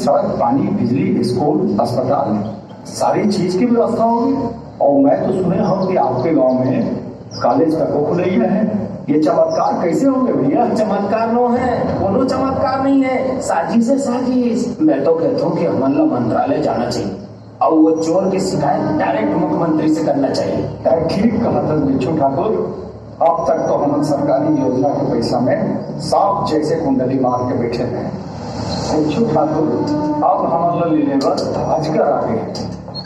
सड़क, पानी, बिजली, स्कूल, अस्पताल, सारी चीज की व्यवस्था होगी। और मैं तो सुने हूँ कि आपके गांव में कॉलेज का खुलैया है। ये चमत्कार कैसे होंगे भैया? चमत्कार नो है, कोनो चमत्कार नहीं है, साजिश है साजिश। मैं तो कहता हूँ कि हमारा मंत्रालय जाना चाहिए और वो चोर की शिकायत डायरेक्ट मुख्यमंत्री से करना चाहिए। ठीक कहा था बिच्छू ठाकुर। अब तक तो हम सरकारी योजना के पैसा में सांप जैसे कुंडली मार के बैठे थे। बिच्छू ठाकुर, अब हमारा लेबर अजगर आ गए।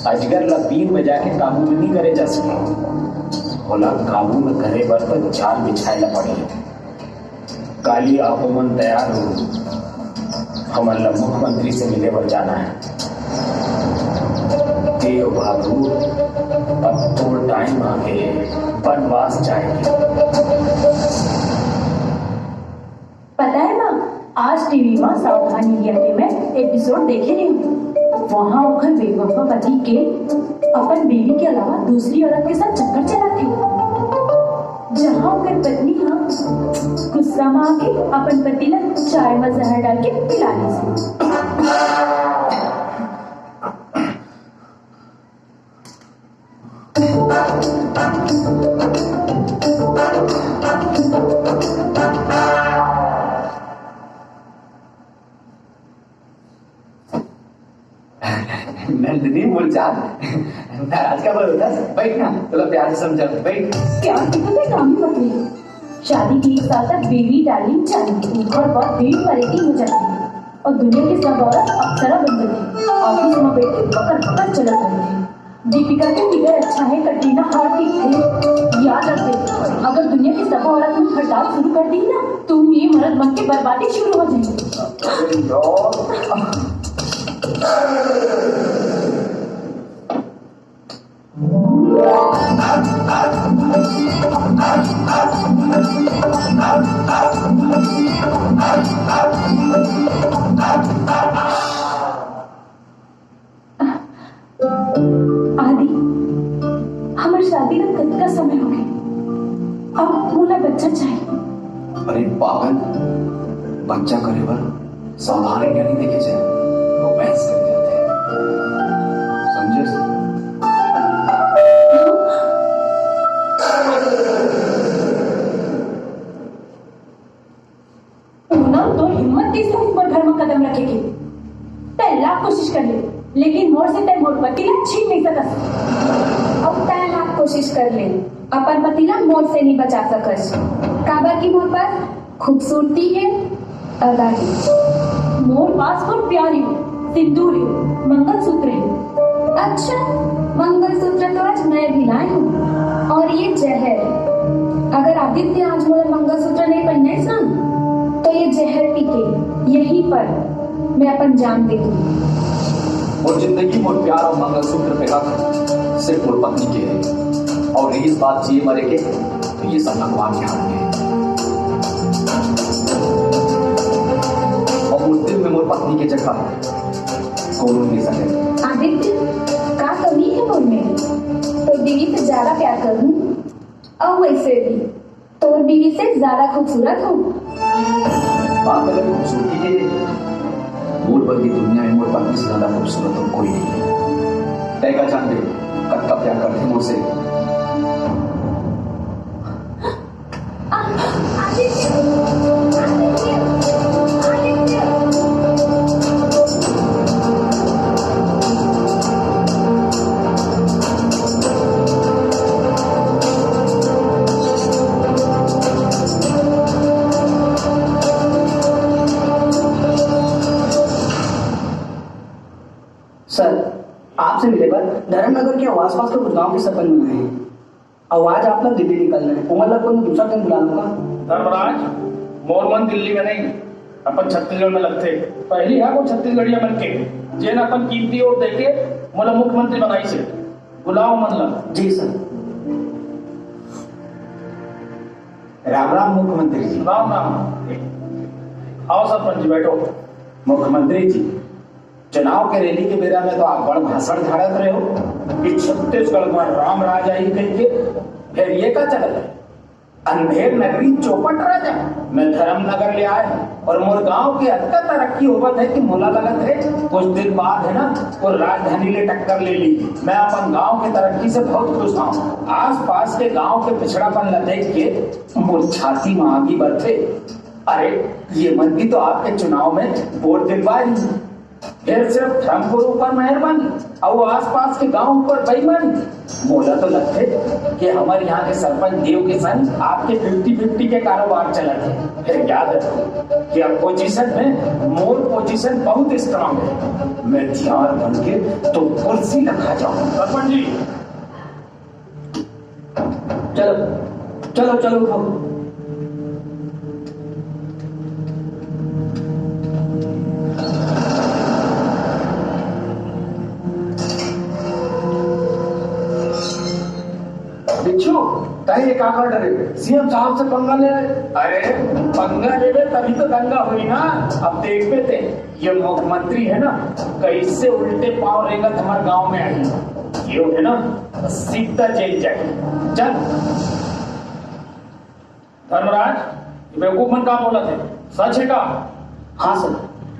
अजगर ला बीन बजा के काबू में नहीं करे जा सके, होला काबू में करे बर तो जाल बिछाए ला पड़े। काली आगमन तैयार हो, हमारा मुख्यमंत्री से मिले बर जाना है। देव बाबू, अब तो टाइम आ गए, वनवास जाएंगे। पता है ना, आज टीवी में सावधान इंडिया के मैं एपिसोड देखे नहीं हूँ। वहाँ ओखर बेवफा पति के अपन बीवी के अलावा दूसरी औरत के साथ चक्कर चलाती हूँ। जहाँ ओकर पत्नी गुस्सा में आके अपन पति ला चाय में जहर डाल के पिलाने से। नंदिनी मुरझात नाराज का बोल होता बैठ ना, थोड़ा प्यार से समझा बैठ। प्यार की तो नाम ही मत ले। शादी के 1 साल तक बेबी डार्लिंग चाहिए और बहुत भीड़ परेशान हो जाती है और दुनिया की सब औरत अप्सरा बन गई। ऑफिस में बैठ के बकर चला करती। दीपिका के फिगर अच्छा है, कटरीना हार्ट ठीक थे। याद रखते, अगर दुनिया की सब औरत में हड़ताल शुरू कर दी ना, तुम ये मर्द बन के बर्बादी शुरू हो जाएगी। आदि, हमारी शादी का कब का समय हो गया। अब मोला बच्चा चाहिए। अरे पागल, बच्चा करे बर सावधान इंडिया नहीं देखे जाए, रोमांस कर जाते हैं, समझे? पूनम तो हिम्मत थी सिर्फ ऊपर घर में कदम रखेगी। पहला कोशिश कर ले, लेकिन मोर से तय मोर पति ला छीन नहीं सकस। अब पहला कोशिश कर ले, अपन पति ला मोर से नहीं बचा सकस। काबर की मोर पास खूबसूरती है, अदा है। मोर पास मोर प्यार है, सिंदूर है, मंगलसूत्र है। अच्छा, मंगलसूत्र तो आज मैं भी लाई हूँ, और ये जहर। अगर आदित्य आज मोर मंगलसूत्र नहीं पहने ना, तो ये जहर पी के यहीं पर मैं अपन जान दे दूँ। और जिंदगी मोर प्यार और मंगलसूत्र पे हक सिर्फ मोर पत्नी के है, और इस बात जिए मरे के तो ये सब भगवान के हाथ में है। और उस दिन में मोर पत्नी के जगह कौन नहीं ले सके। आदित्य, का कमी है मोर में? तो बीवी से ज्यादा प्यार करूँ, और वैसे भी तो बीवी से ज्यादा खूबसूरत हूँ। बात अगर खूबसूरती के, मोर बल्कि दुनिया में मोर पत्नी से ज्यादा खूबसूरत और कोई नहीं है। तय का जान दे कब का प्यार करते मुझसे। सर, आपसे मिले पर धर्मनगर के आसपास के कुछ गांव के सरपंच बनाए हैं। और आज आप लोग दिल्ली निकल रहे हैं। उमर लोग को दूसरा दिन बुला लूंगा। धर्मराज, मोरमन दिल्ली में नहीं, अपन छत्तीसगढ़ में लगते। पहली है वो छत्तीसगढ़िया बन के जेन अपन कीमती वोट देके मोला मुख्यमंत्री बनाई से बुलाओ मतलब। जी सर। राम राम मुख्यमंत्री जी। राम राम। आओ सरपंच जी बैठो। मुख्यमंत्री जी, चुनाव के रैली के बेरा में तो आप बड़ भाषण झाड़त रहे हो कि छत्तीसगढ़ में राम राज आई कह के, फिर ये का चलत है? अंधेर नगरी चौपट राजा मैं धर्मनगर ले आए और मोर गांव के अत्ता तरक्की होवत है कि मोला लगत है कुछ दिन बाद है ना वो राजधानी ले टक्कर ले ली। मैं अपन गांव के तरक्की से बहुत खुश हूँ। आस पास के गांव के पिछड़ापन ल देख के मोर छाती में आगी बढ़ते। अरे ये मंत्री तो आपके चुनाव में वोट दिलवाई, फिर सिर्फ धर्मपुर ऊपर मेहरबानी और आसपास के गांव ऊपर बेईमानी। मोला तो लगते कि हमारे यहाँ के सरपंच देव के संग आपके 50-50 के कारोबार चला थे। फिर याद रखो कि अपोजिशन में मोर पोजीशन बहुत स्ट्रांग है। मैं ध्यान बन के तो कुर्सी रखा जाऊँ। सरपंच जी चलो चलो चलो उठो। बिच्छू तय का कर डरे सीएम साहब से पंगा ले रहे। अरे पंगा लेवे तभी तो दंगा हुई ना। अब देखते थे ये मुख्यमंत्री है ना कैसे उल्टे पांव रेंगत हमारे गांव में आई। ये है ना सीधा जेल जाए। चल धर्मराज बेवकूफ मन का बोला थे, सच है का? हाँ सर,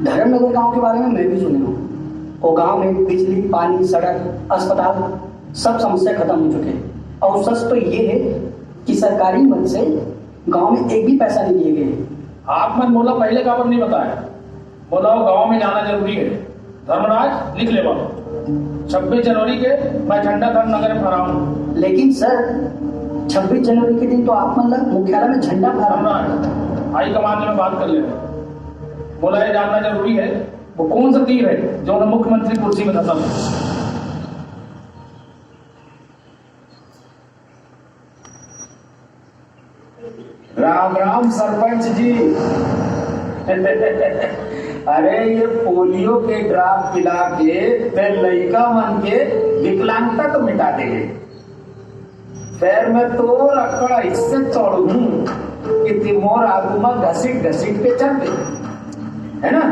धर्मनगर गांव के बारे में मैं भी सुनी हूँ। वो गांव में बिजली, पानी, सड़क, अस्पताल सब समस्या खत्म हो चुके हैं। और सच तो ये है कि सरकारी मद से गांव में एक भी पैसा नहीं दिए गए। आप मन बोला पहले का पर नहीं बताया। बोला वो गांव में जाना जरूरी है। धर्मराज लिख ले बाबू 26 जनवरी के मैं झंडा धर्मनगर में फहराऊं। लेकिन सर 26 जनवरी के दिन तो आप मतलब मुख्यालय में झंडा फहरा। धर्मराज हाई कमान में बात कर ले। बोला ये जानना जरूरी है वो कौन सा तीर है जो उन्हें मुख्यमंत्री कुर्सी में धंसा। राम राम सरपंच जी। अरे ये पोलियो के ड्राप पिला के फिर लड़का मन के विकलांगता तो मिटा देंगे। फिर मैं तो रखड़ा इससे तोड़ू कि तिमोर आगू में घसीट घसीट के चल दे, है ना।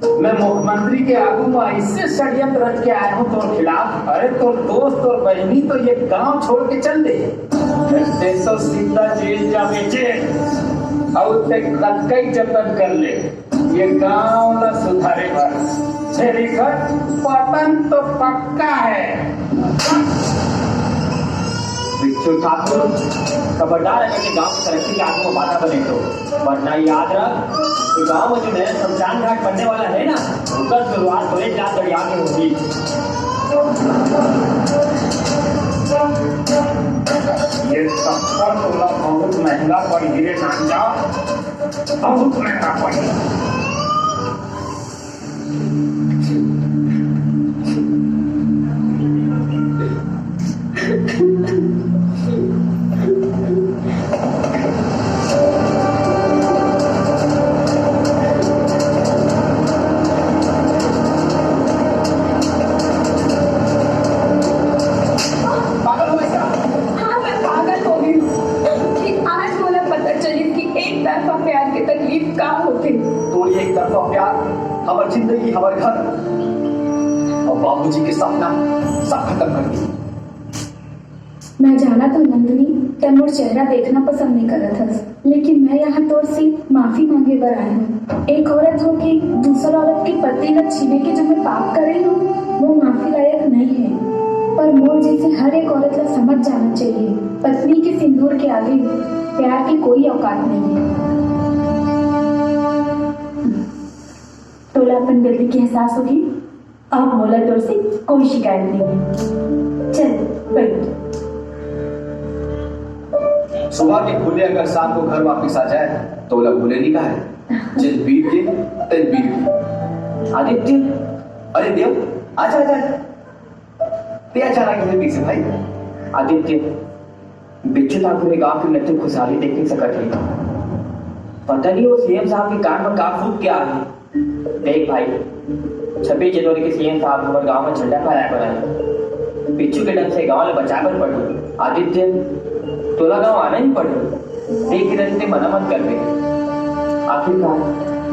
मैं मुख्यमंत्री के आगू में इससे षड्यंत्र रच के आया हूँ तोर खिलाफ। अरे तोर दोस्त और बहनी तो ये गांव छोड़ के चल दे। तो सीधा जेल जा बेचे और ते कई जतन कर ले ये गांव न सुधारे भर। तेरी घर पतन तो पक्का है। बिच्छू ठाकुर खबरदार है कि गांव की तरक्की के आगे में बाधा बने तो, वरना याद रख कि गांव में जो नया शमशान घाट बनने वाला है ना उसका शुरुआत तो 1 लाख दरिया में होगी। ये सब बहुत महंगा पड़ गिरे नांजा, बहुत महंगा पड़ी। हमारी जिंदगी, हमारे घर और बाबूजी के सपना सब खत्म कर दी। मैं जाना तो नंदनी तैमूर चेहरा देखना पसंद नहीं कर रहा था, लेकिन मैं यहाँ तोर से माफी मांगे बर आया हूँ। एक औरत हो कि दूसरा औरत की पति न छीने के जो मैं पाप करे हूँ वो माफी लायक नहीं है। पर मोर जैसे हर एक औरत को समझ जाना चाहिए पत्नी के सिंदूर के आगे प्यार की कोई औकात नहीं है। तोला अपन गलती की एहसास होगी। अब मोला तोर से कोई शिकायत नहीं है। चल बैठ। सुबह के खुले अगर शाम को घर वापस आ जाए तो बोला भूले नहीं कहा है। जिस बीत के तिल बीत के। आदित्य, अरे देव आजा आजा। ते अचानक इधर पीछे भाई। आदित्य, बिच्छू ठाकुर ने गांव की नृत्य खुशहाली देख नहीं सका थे। पता नहीं वो सीएम साहब के कान में का फूट क्या है। देख भाई 26 जनवरी के सीएम साहब हमारे गांव में झंडा फहराया बनाए। बिच्छू के डंग से गांव में बचाकर पड़ी। आदित्य तोला गांव आना ही पड़े। देख रहे मना मत कर दे। आखिरकार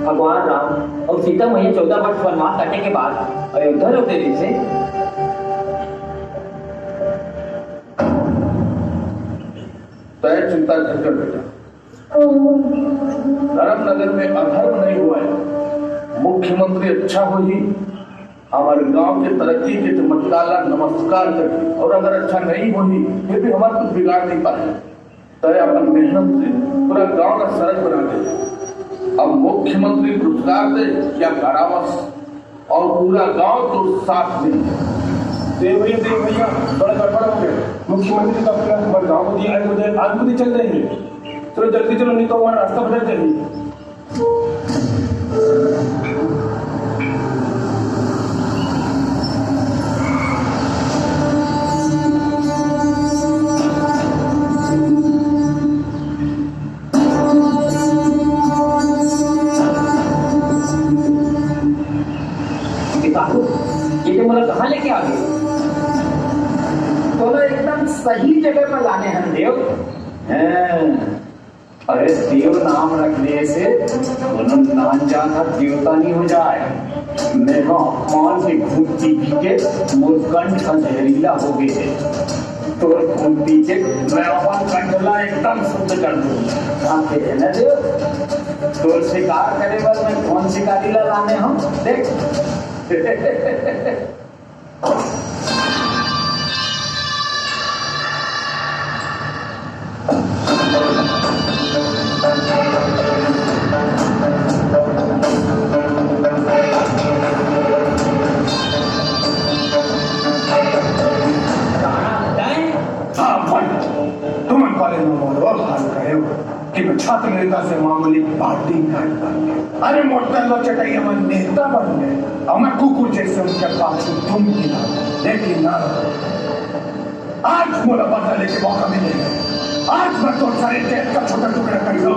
भगवान राम और सीता मैया 14 वर्ष वनवास काटने के बाद अयोध्या लौटे थे। तय चिंता कर बेटा, धर्मनगर में अधर्म नहीं हुआ है। मुख्यमंत्री अच्छा हो ही हमारे गांव के तरक्की के चमत्कार नमस्कार करे, और अगर अच्छा नहीं हो ही फिर भी हमारा कुछ बिगाड़ नहीं पाए। तय अपन मेहनत से पूरा गांव का सड़क बना दे। अब मुख्यमंत्री रोजगार दे या कारावास, और पूरा गांव तो साथ में। देव भैया बड़ा गड़बड़ हो गया। मुख्यमंत्री का अपना हमारे गाँव को दिया है, आज मुझे चल रहे हैं। चलो जल्दी चलो, नहीं तो हमारा रास्ता बदल जाएगी। ये तो मतलब कहाँ लेके आ गए? तो एकदम सही जगह पर लाने हम देव हैं। अरे देव नाम रखने से उन्होंने नाम जाना देवता नहीं हो जाए। मेरा अपमान के भूत पी के मुरकंठ जहरीला हो गए। तो खून पी के मैं अपन कंठला एकदम शुद्ध कर दूँ। आप कहते ना देव, तो शिकार करे पर मैं कौन शिकारी लाने हम देख। कि मैं छात्र नेता से मामूली पार्टी कार्ड बन गए। अरे मोटा लो चटाइया में नेता बन गए, और मैं कुकुर जैसे उनके पास तुम गिरा। लेकिन ना, आज मोला बदला लेके मौका मिलेगा। आज मैं तो सारे देश का छोटा टुकड़ा कर लूं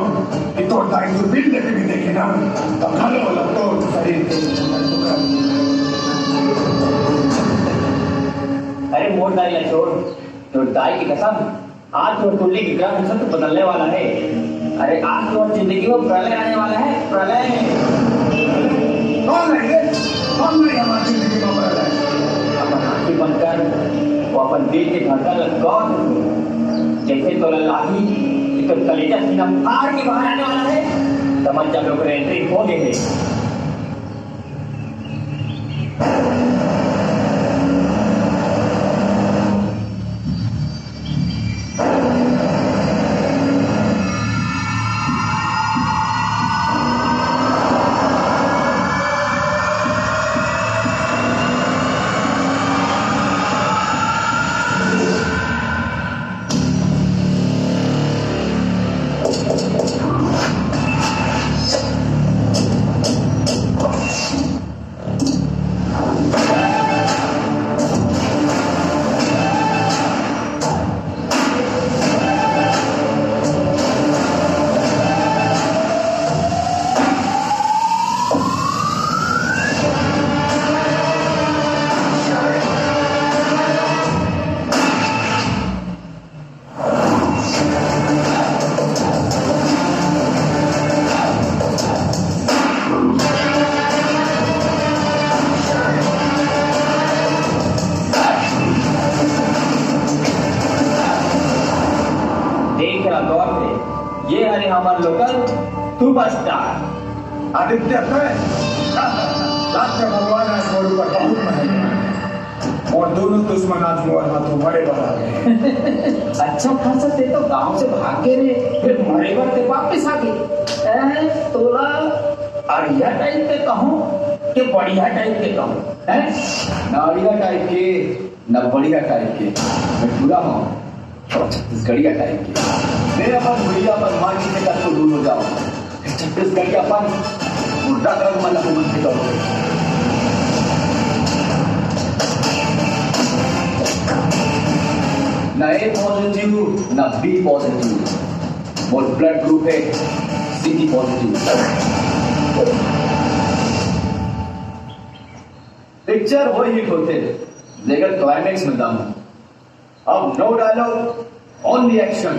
कि तो दाई तो बिल लेके भी देखे ना, तो खालो वाला तो शरीर के छोटा टुकड़ा। अरे मोट दाई ला छोड़, तो दाई की कसम, आज तो टोली की ग्रह नक्षत्र बदलने वाला है। अरे आज तो जिंदगी में प्रलय आने वाला है, प्रलय। कौन है? कौन नहीं हमारी जिंदगी में प्रलय? अपन आंखें बंद कर वो अपन दिल के धड़कन गौर से जैसे तो लाठी तो कलेजा सीना फाड़ के बाहर आने वाला है। समझ जब लोग एंट्री हो गए। ये है हमारे लोकल सुपरस्टार आदित्य भगवान आज मोर ऊपर बहुत मेहरबान, और दोनों दुश्मन आज मोर हाथों बड़े बड़ा गए। अच्छा खासा ते तो गांव से भाग के रे, फिर मरे बर ते वापस आ गए। तोला अड़िया टाइप के कहूँ कि बढ़िया टाइप के कहूँ? नाड़िया टाइप के न बढ़िया टाइप के, मैं पूरा हूँ छत्तीसगढ़िया टाइप के। मेरा अपन बढ़िया अपन माटी से कर तो दूर हो जाओ, छत्तीसगढ़िया अपन मुर्दा कर मन को मन करो। न ए पॉजिटिव न बी पॉजिटिव, और ब्लड ग्रुप है सी पॉजिटिव। पिक्चर वो हिट होते लेकिन क्लाइमेक्स में दम। अब नो डायलॉग, ओनली एक्शन।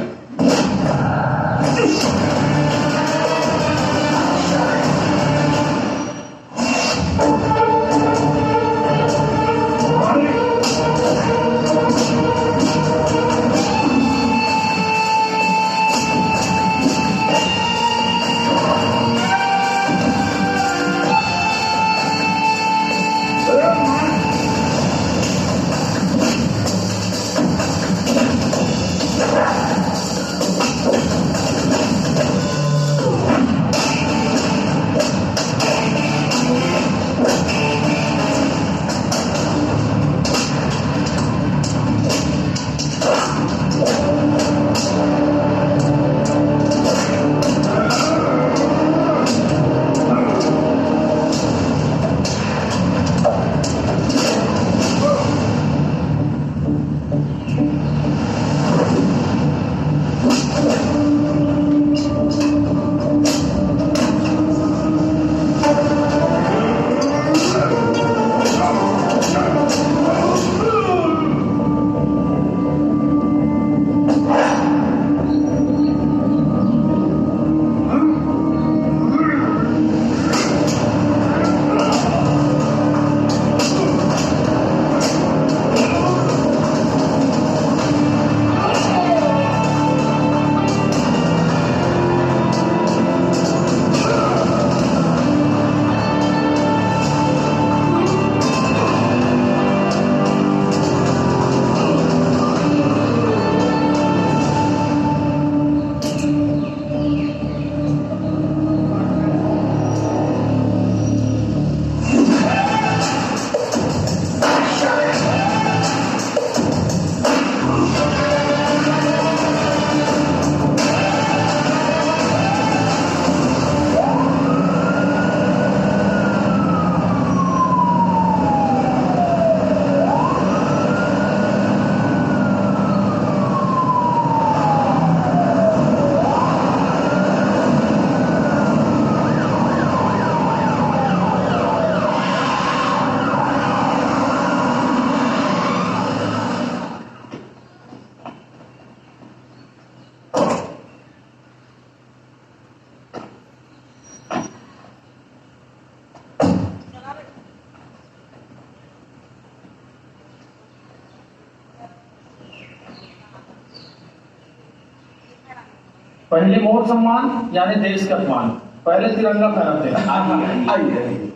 पहले मोर सम्मान यानी देश का अपमान, पहले तिरंगा फहराते हैं। आइए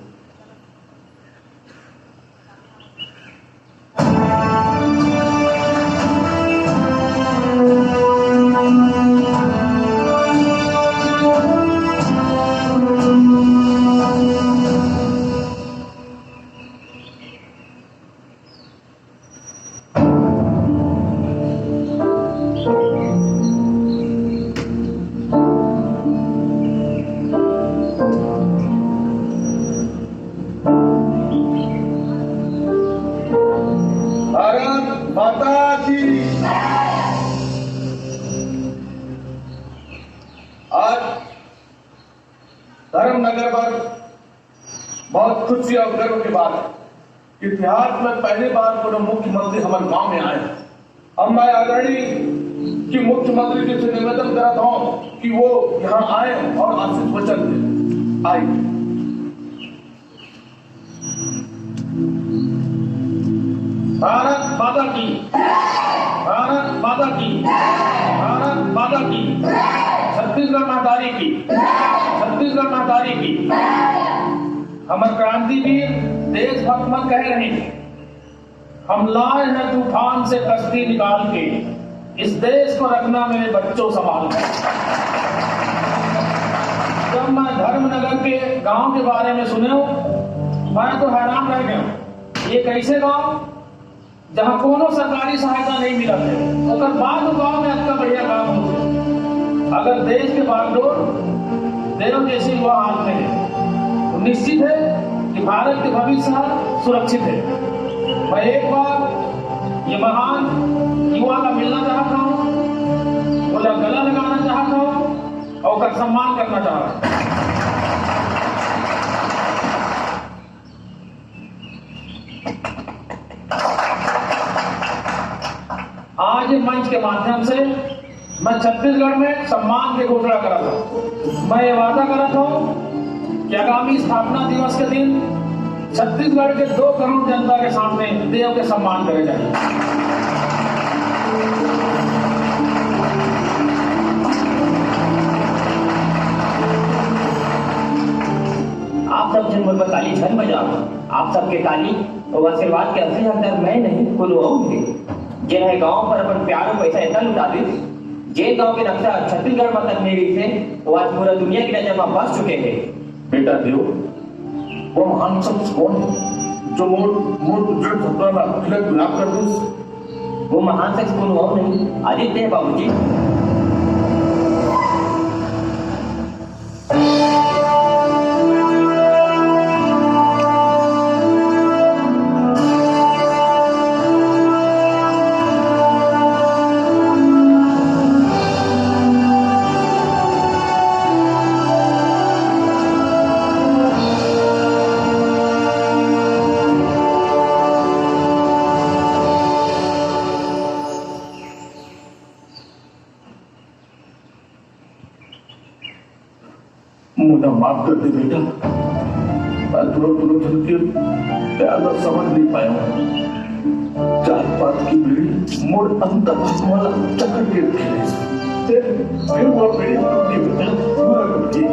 भारत माता की। आज धर्मनगर पर बहुत खुशी और गर्व की बात है। इतिहास में पहली बार कोई मुख्यमंत्री हमारे गांव में आए। अब मैं आदरणीय कि मुख्यमंत्री जी से निवेदन करता हूं कि वो यहाँ आए और आशीष वचन दें। आइए। भारत माता की, भारत माता की, भारत माता की, छत्तीसगढ़ महतारी की, छत्तीसगढ़ महतारी की। हमारे क्रांतिवीर देशभक्त मन कह रहे हैं, हम लाए हैं तूफान से कश्ती निकाल के, इस देश को रखना मेरे बच्चों संभाल कर। जब मैं धर्मनगर के गांव के बारे में सुने मैं तो हैरान रह गया। ये कैसे गांव जहां कोनो सरकारी सहायता नहीं मिला है, अगर बाद गांव में इतना बढ़िया काम होते। अगर देश के बागडोर देव जैसी युवा हाथ में है तो निश्चित है कि भारत के भविष्य सुरक्षित है। मैं एक बार ये महान युवा का मिलना चाहता हूँ, बोला गला लगाना चाहता हूँ और उसका सम्मान करना चाहता हूँ। आज मंच के माध्यम से मैं छत्तीसगढ़ में सम्मान की घोषणा कर रहा हूं। मैं ये वादा कर रहा हूं कि आगामी स्थापना दिवस के दिन छत्तीसगढ़ के 2 करोड़ जनता के सामने देव के सम्मान करे जाएंगे। आप सब जन मुझ पर ताली छन बजाओ। आप सबके ताली और आशीर्वाद के असली हकदार मैं नहीं कोई और है। जिन्हें गांव पर अपन प्यार और पैसा इतना लुटा दी, जे गांव के नक्शा छत्तीसगढ़ में तक नहीं थे, वो आज पूरा दुनिया की नजर में बस चुके हैं। बेटा देव, वो महान शख्स कौन है जो मोर उज्जवल सपना में तिलक गुलाब कर दे? वो महान शख्स कौन और नहीं, आदित्य है बाबूजी। मुझे माफ कर दे बेटा, मैं तुरंत के प्यार में समझ नहीं पाया हूँ। जात पात की बीड़ी मोड़ अंतर वाला चक्कर के रखे फिर वो बीड़ी टूटी बेटा, पूरा टूटी।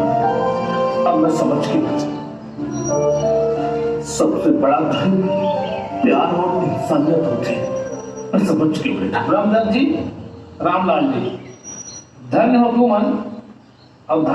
अब मैं समझ गया, सबसे बड़ा धन प्यार और इंसानियत होती है। मैं समझ गया बेटा। रामदत्त जी, रामलाल जी, धन्य हो तुम। अब धन